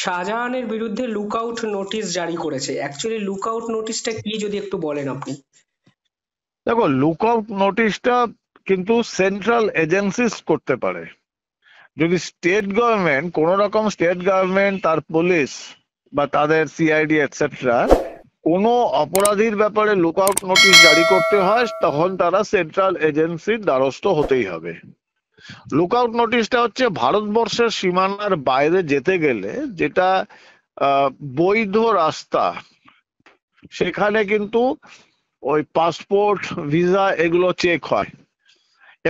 শাহজাহানের বিরুদ্ধে lookout notice জারি করেছে। অ্যাকচুয়ালি লুকআউট নোটিশটা কি যদি একটু বলেন আপনি। দেখো, লুকআউট নোটিশটা কিন্তু সেন্ট্রাল এজেন্সিস করতে পারে। যদি স্টেট গভর্নমেন্ট, কোন রকম স্টেট গভর্নমেন্ট, তার পুলিশ বা তাদের সিআইডি এটসেট্রা কোনো অপরাধীর ব্যাপারে লুকআউট নোটিশ জারি করতে হয়, তখন তারা সেন্ট্রাল এজেন্সির দ্বারস্থ হতেই হবে। লুকআউট নোটিশটা হচ্ছে ভারতবর্ষের সীমানার বাইরে যেতে গেলে যেটা বৈধ রাস্তা, সেখানে কিন্তু ওই পাসপোর্ট, ভিসা এগুলো চেক হয়,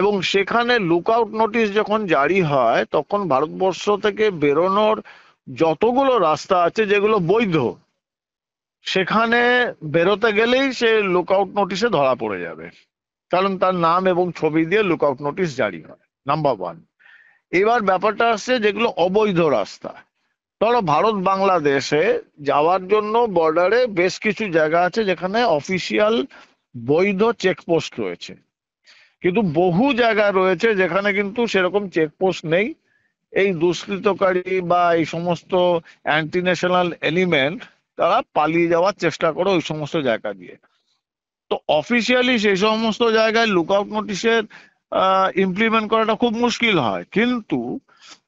এবং সেখানে লুকআউট নোটিশ যখন জারি হয় তখন ভারতবর্ষ থেকে বেরোনোর যতগুলো রাস্তা আছে যেগুলো বৈধ, সেখানে বেরোতে গেলেই সে লুকআউট নোটিশে ধরা পড়ে যাবে, কারণ তার নাম এবং ছবি দিয়ে লুকআউট নোটিশ জারি হয়, নাম্বার ওয়ান। এবার ব্যাপারটা আসছে যেগুলো অবৈধ রাস্তা। ধরো ভারত বাংলাদেশে যাওয়ার জন্য বর্ডারে বেশ কিছু জায়গা আছে যেখানে অফিসিয়াল বৈধ চেকপোস্ট রয়েছে, কিন্তু বহু জায়গা রয়েছে যেখানে কিন্তু সেরকম চেকপোস্ট নেই। এই দুষ্কৃতকারী বা এই সমস্ত অ্যান্টি ন্যাশনাল এলিমেন্ট তারা পালিয়ে যাওয়ার চেষ্টা করে ওই সমস্ত জায়গা দিয়ে। তো অফিসিয়ালি সেই সমস্ত জায়গায় লুকআউট নোটিশের ইমপ্লিমেন্ট করাটা খুব মুশকিল হয়, কিন্তু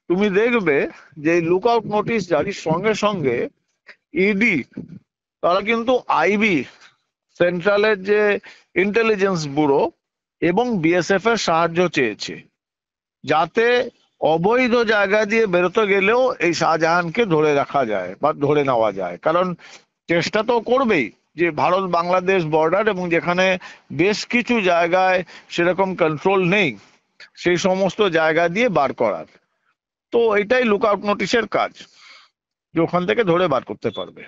তুমি দেখবে যে লুকআউট নোটিশ জারির সঙ্গে সঙ্গে ইডি তারা কিন্তু আইবি, সেন্ট্রালের যে ইন্টেলিজেন্স ব্যুরো, এবং বিএসএফ এর সাহায্য চেয়েছে, যাতে অবৈধ জায়গা দিয়ে বেরোতে গেলেও এই শাহজাহানকে ধরে রাখা যায় বা ধরে নেওয়া যায়। কারণ চেষ্টা তো করবেই যে ভারত বাংলাদেশ বর্ডার এবং যেখানে বেশ কিছু জায়গায় সেরকম কন্ট্রোল নেই সেই সমস্ত জায়গা দিয়ে বার করার। তো এটাই লুকআউট নোটিশের কাজ, যে ওখান থেকে ধরে বার করতে পারবে।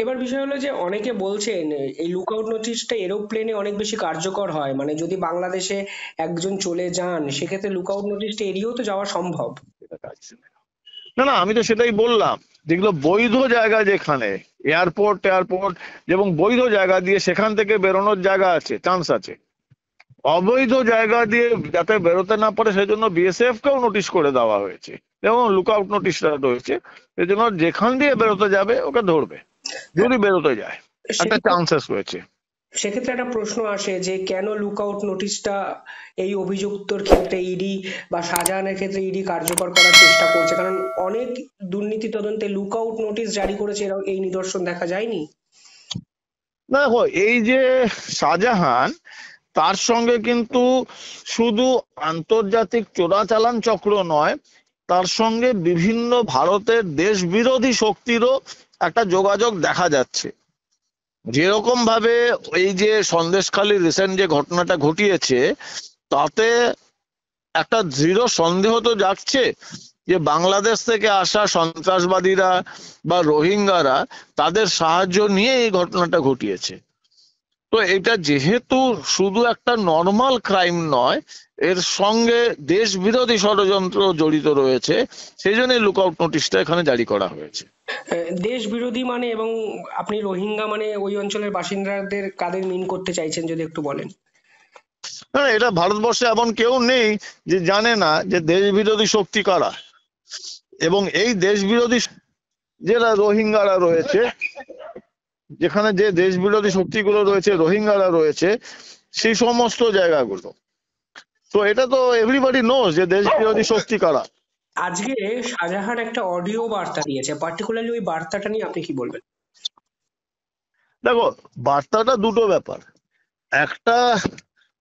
এবার বিষয় হলো যে অনেকে বলছেন এই লুকআউট নোটিশটা এরোপ্লেনে অনেক বেশি কার্যকর হয়, মানে যদি বাংলাদেশে একজন চলে যান সেক্ষেত্রে লুকআউট নোটিশটা এড়িয়েও তো যাওয়া সম্ভব। না না, আমি তো সেটাই বললাম, যেগুলো বৈধ জায়গা, যেখানে এয়ারপোর্ট এয়ারপোর্ট এবং বৈধ জায়গা দিয়ে সেখান থেকে বেরোনোর জায়গা আছে, চান্স আছে। অবৈধ জায়গা দিয়ে যাতে বেরোতে না পারে সেজন্য বিএসএফ কেও নোটিশ করে দেওয়া হয়েছে, এবং লুকআউট নোটিশটা রয়েছে, সেজন্য যেখান দিয়ে বেরোতে যাবে ওকে ধরবে, যদি বেরোতে যায় একটা সেক্ষেত্রে চান্সেস রয়েছে। সেক্ষেত্রে একটা প্রশ্ন আসে যে কেন লুকআউট নোটিশটা এই অভিযুক্তর ক্ষেত্রে ইডি বা শাহজাহানের ক্ষেত্রে ইডি কার্যকর করার চেষ্টা করছে, কারণ অনেক দুর্নীতি তদন্তে লুকআউট নোটিশ জারি করেছে এই নিদর্শন দেখা যায়নি। না দেখো, এই যে শাহজাহান, তার সঙ্গে কিন্তু শুধু আন্তর্জাতিক চোরাচালান চক্র নয়, তার সঙ্গে বিভিন্ন ভারতের দেশ বিরোধী শক্তিরও একটা যোগাযোগ দেখা যাচ্ছে। যেরকম ভাবে এই যে সন্দেশখালী রিসেন্ট যে ঘটনাটা ঘটিয়েছে, তাতে একটা দৃঢ় সন্দেহ তো জাগছে যে বাংলাদেশ থেকে আসা সন্ত্রাসবাদীরা বা রোহিঙ্গারা তাদের সাহায্য নিয়ে এই ঘটনাটা ঘটিয়েছে। তো এটা যেহেতু শুধু একটা নর্মাল ক্রাইম নয়, এর সঙ্গে দেশ বিরোধী ষড়যন্ত্র জড়িত রয়েছে, সেই জন্য লুকআউট নোটিশটা এখানে জারি করা হয়েছে। দেশ বিরোধী মানে, এবং আপনি রোহিঙ্গা মানে ওই অঞ্চলের বাসিন্দাদের কাদের মিন করতে চাইছেন যদি একটু বলেন। না, এটা ভারতবর্ষে এমন কেউ নেই যে জানে না যে দেশ বিরোধী শক্তি কারা, এবং এই দেশ বিরোধী যারা রোহিঙ্গারা রয়েছে, যেখানে যে দেশ বিরোধী শক্তিগুলো রয়েছে, রোহিঙ্গারা রয়েছে সেই সমস্ত জায়গাগুলো, তো এটা তো এভরিবডি নোজ যে দেশ বিরোধী শক্তি কারা। আজকে শাহজাহান একটা অডিও বার্তা দিয়েছে, পার্টিকুলারলি ওই বার্তাটা নিয়ে আপনি কি বলবেন? দেখো, বার্তাটা দুটো ব্যাপার, একটা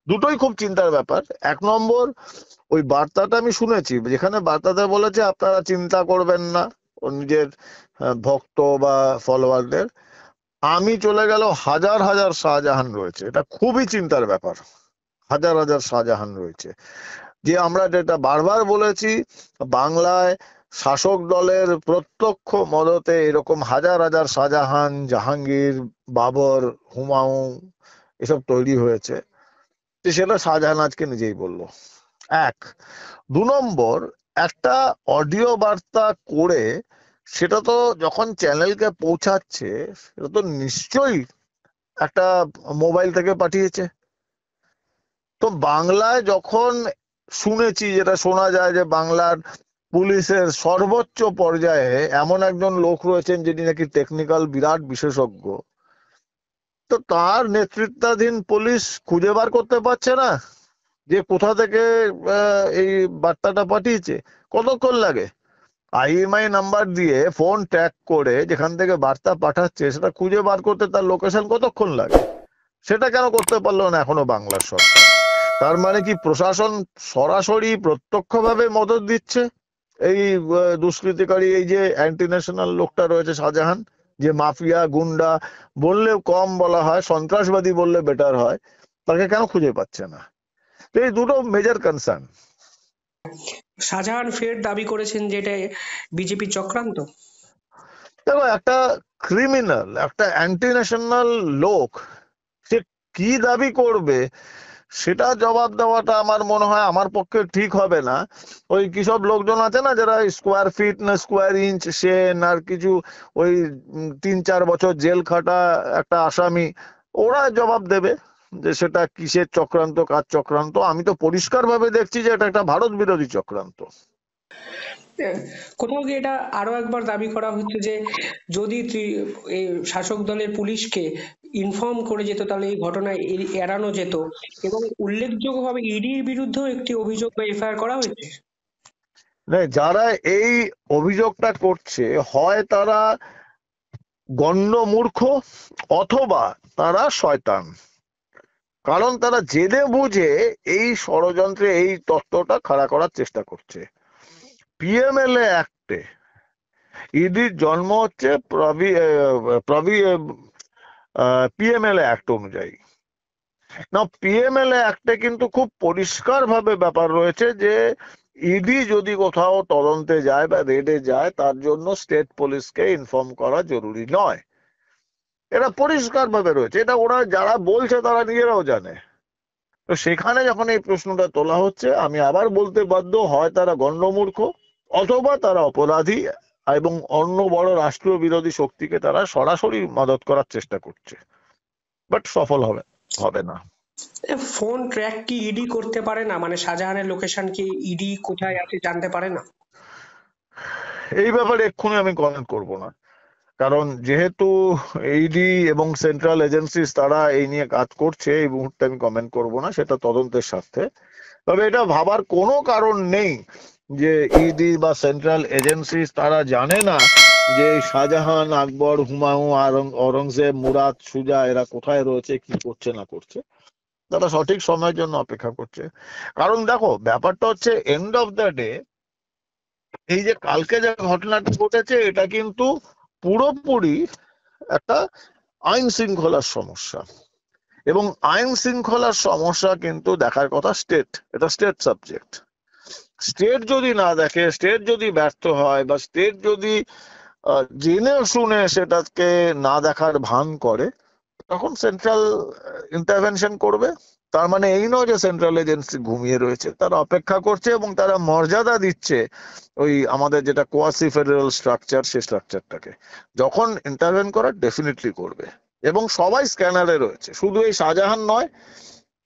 দুটোই খুব চিন্তার ব্যাপার। এক নম্বর, ওই বার্তাটা আমি শুনেছি, যেখানে বার্তাতে বলেছে আপনারা চিন্তা করবেন না ও নিজের ভক্ত বা ফলোয়ারদের। আমি চলে গেল, হাজার হাজার শাহজাহান রয়েছে, এটা খুবই চিন্তার ব্যাপার। হাজার হাজার শাহজাহান রয়েছে, যে আমরা যেটা বারবার বলেছি, বাংলায় শাসক দলের প্রত্যক্ষ মদতে এরকম হাজার হাজার শাহজাহান, জাহাঙ্গীর, বাবর, হুমায়ুন এসব তৈরি হয়েছে, সেটা শাহজাহান আজকে নিজেই বলল। এক। দু নম্বর, একটা অডিও বার্তা করে সেটা তো যখন চ্যানেলকে পৌঁছাচ্ছে, সেটা তো নিশ্চয়ই একটা মোবাইল থেকে পাঠিয়েছে। তো বাংলায় যখন শুনেছি, যেটা শোনা যায় যে বাংলার পুলিশের সর্বোচ্চ পর্যায়ে এমন একজন লোক রয়েছেন যিনি নাকি টেকনিক্যাল বিরাট বিশেষজ্ঞ, তো তার নেতৃত্বাধীন পুলিশ খুঁজে বার করতে পারছে না যে কোথা থেকে এই বার্তাটা পাঠিয়েছে। কতক্ষণ লাগে? আইএমআই নাম্বার দিয়ে ফোন ট্র্যাক করে যেখান থেকে বার্তা পাঠাচ্ছে সেটা খুঁজে বার করতে তার লোকেশন কতক্ষণ লাগে? সেটা কেন করতে পারলো না এখনো বাংলার সরকার? তার মানে কি প্রশাসন সরাসরি প্রত্যক্ষভাবে মদত দিচ্ছে এই দুষ্কৃতিকারী, এই যে অ্যান্টি ন্যাশনাল লোকটা রয়েছে শাহজাহান, যে মাফিয়া গুন্ডা বললেও কম বলা হয়, সন্ত্রাসবাদী বললে বেটার হয়, তাকে কেন খুঁজে পাচ্ছে না? তো এই দুটো মেজর কনসার্ন। শাহজাহান ফের দাবি করেছেন যে এটা বিজেপি চক্রান্ত। দেখো, একটা ক্রিমিনাল, একটা অ্যান্টি ন্যাশনাল লোক, সে কি দাবি করবে সেটা জবাব দেওয়াটা আমার মনে হয় আমার পক্ষে ঠিক হবে না। ওই কি সব লোকজন আছে না যারা স্কোয়ার ফিট না স্কোয়ার ইঞ্চ সেন আর কিছু, ওই 3-4 বছর জেল খাটা একটা আসামি, ওরা জবাব দেবে যে সেটা কিসের চক্রান্ত, কার চক্রান্ত। আমি তো পরিষ্কার ভাবে দেখছি যে এটা একটা ভারত বিরোধী চক্রান্ত। কোথাও গিয়ে এটা আরো একবার দাবি করা হচ্ছে যে যদি এই শাসক দলের পুলিশকে ইনফর্ম করে যেত তাহলে এই ঘটনা এড়ানো যেত, এবং উল্লেখযোগ্যভাবে ইডির বিরুদ্ধেও একটি অভিযোগ বা এফআইআর করা হয়েছে। যারা এই অভিযোগটা করছে হয় তারা গণ্য মূর্খ অথবা তারা শয়তান, কারণ তারা জেনে বুঝে এই ষড়যন্ত্রে এই তত্ত্বটা খাড়া করার চেষ্টা করছে। পিএমএলএ অ্যাক্টে ইডির জন্ম হচ্ছে পিএমএলএ অ্যাক্ট অনুযায়ী। না, পিএমএলএ অ্যাক্টে কিন্তু খুব পরিষ্কার ভাবে ব্যাপার রয়েছে যে ইডি যদি কোথাও তদন্তে যায় বা রেডে যায় তার জন্য স্টেট পুলিশকে ইনফর্ম করা জরুরি নয়। এটা পরিষ্কার ভাবে রয়েছে, এটা ওরা যারা বলছে তারা নিজেরাও জানে। তো সেখানে যখন এই প্রশ্নটা তোলা হচ্ছে, আমি আবার বলতে বাধ্য, হয় তারা গণ্যমূর্খ অথবা তারা অপরাধী এবং অন্য বড় রাষ্ট্রীয় বিরোধী শক্তিকে তারা সরাসরি মদত করার চেষ্টা করছে, বাট সফল হবে হবে না। ফোন ট্র্যাক কি ইডি করতে পারে না? মানে শাহজাহানের লোকেশন কি ইডি কোথায় আছে জানতে পারে না? এই ব্যাপারে এক্ষুনি আমি কমেন্ট করব না, কারণ যেহেতু ইডি এবং সেন্ট্রাল এজেন্সিস তারা এই নিয়ে কাজ করছে, এই মুহূর্তে আমি কমেন্ট করব না, সেটা তদন্তের স্বার্থে। তবে এটা ভাবার কোনো কারণ নেই যে ইডি বা সেন্ট্রাল এজেন্সিস তারা জানে না যে শাহজাহান, আকবর, হুমায়ুন, অরঙ্গজেব, মুরাদ, সুজা এরা কোথায় রয়েছে, কি করছে না করছে। তারা সঠিক সময়ের জন্য অপেক্ষা করছে। কারণ দেখো, ব্যাপারটা হচ্ছে এন্ড অফ দ্য ডে, এই যে কালকে যে ঘটনাটা ঘটেছে এটা কিন্তু পুরোপুরি একটা আইন শৃঙ্খলার সমস্যা, এবং আইন শৃঙ্খলার সমস্যা কিন্তু দেখার কথা স্টেট, এটা স্টেট সাবজেক্ট। স্টেট যদি না দেখে, স্টেট যদি ব্যর্থ হয়, বা স্টেট যদি জেনে শুনে সেটাকে না দেখার ভান করে, তখন সেন্ট্রাল ইন্টারভেনশন করবে। তার মানে এই নয় যে সেন্ট্রাল এজেন্সি ঘুমিয়ে রয়েছে, তারা অপেক্ষা করছে এবং তারা মর্যাদা দিচ্ছে ওই আমাদের যেটা কোয়াসি ফেডারেল স্ট্রাকচার, সেই স্ট্রাকচারটাকে। যখন ইন্টারভেন করার ডেফিনেটলি করবে, এবং সবাই স্ক্যানারে রয়েছে, শুধু এই শাহজাহান নয়,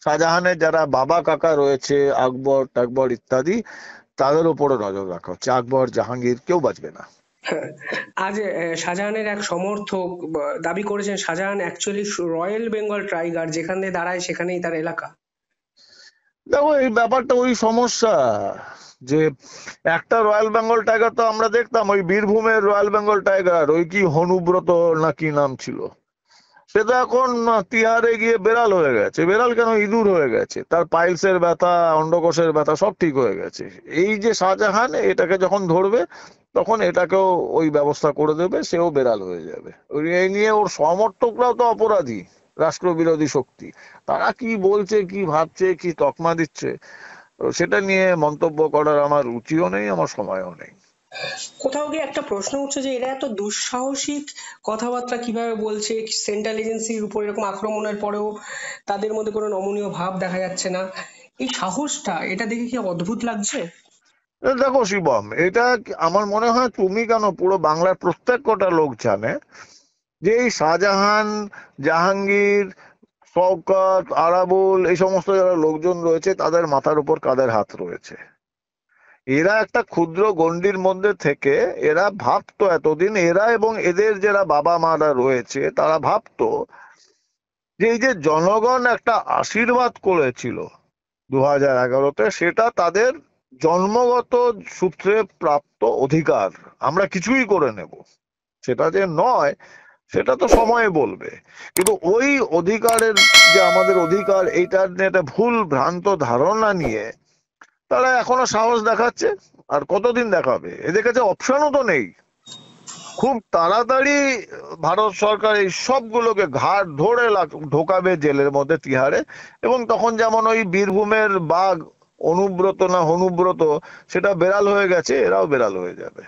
শাহজাহানের যারা বাবা কাকা রয়েছে, আকবর টাকবর ইত্যাদি, তাদের উপরে নজর রাখা হচ্ছে। আকবর, জাহাঙ্গীর, কেউ বাঁচবে না। আজ শাহজাহানের এক সমর্থক দাবি করেছেন Shahjahan actually royal Bengal tiger, যেখানে দাঁড়ায় সেখানেই তার এলাকা। দেখো, এই ব্যাপারটা ওই সমস্যা যে একটা রয়্যাল বেঙ্গল টাইগার তো আমরা দেখতাম, ওই বীরভূমের রয়্যাল বেঙ্গল টাইগার, ওই কি হনুব্রত না কি নাম ছিল, সে তো এখন তিহারে গিয়ে বেড়াল হয়ে গেছে। বেড়াল কেন, ইঁদুর হয়ে গেছে, তার পাইলসের ব্যথা, অন্ডকোষের ব্যথা সব ঠিক হয়ে গেছে। এই যে শাহজাহান, এটাকে যখন ধরবে তখন এটাকেও ওই ব্যবস্থা করে দেবে, সেও বেড়াল হয়ে যাবে। এই নিয়ে ওর সমর্থকরাও তো অপরাধী, রাষ্ট্রবিরোধী শক্তি। তারা কি বলছে, কি ভাবছে, কি তকমা দিচ্ছে, সেটা নিয়ে মন্তব্য করার আমার রুচিও নেই, আমার সময়ও নেই। কোথাও গিয়ে একটা প্রশ্ন উঠছে যে এরা এত দুঃসাহসিক কথাবার্তা কিভাবে বলছে, সেন্ট্রাল এজেন্সির উপর এরকম আক্রমণের পরেও তাদের মধ্যে কোনো নমনীয় ভাব দেখা যাচ্ছে না। এই সাহসটা, এটা দেখে কি অদ্ভুত লাগছে। দেখো শিবম, এটা আমার মনে হয় তুমি কেন, পুরো বাংলার প্রত্যেক কটা লোক জানে যে এই শাহজাহান, জাহাঙ্গীর, শওকত, আরাবুল, এই সমস্ত যারা লোকজন রয়েছে তাদের মাথার উপর কাদের হাত রয়েছে। এরা একটা ক্ষুদ্র গণ্ডির মধ্যে থেকে এরা ভাবতো এতদিন, এরা এবং এদের যারা বাবা মারা রয়েছে তারা ভাবতো যে এই যে জনগণ একটা আশীর্বাদ করেছিল 2011-তে, সেটা তাদের জন্মগত সূত্রে প্রাপ্ত অধিকার, আমরা কিছুই করে নেব। সেটা যে নয় সেটা তো সময় বলবে, কিন্তু ওই অধিকারের যে আমাদের অধিকার এইটার নিয়ে একটা ভুল ভ্রান্ত ধারণা নিয়ে তারা এখনো সাহস দেখাচ্ছে। আর কতদিন দেখাবে? এদের কাছে অপশনও তো নেই। খুব তাড়াতাড়ি ভারত সরকার এই সবগুলোকে ঘাট ধরে ঢোকাবে জেলের মধ্যে, তিহারে। এবং তখন যেমন ওই বীরভূমের বাঘ অনুব্রত না হনুব্রত সেটা বেড়াল হয়ে গেছে, এরাও বেড়াল হয়ে যাবে।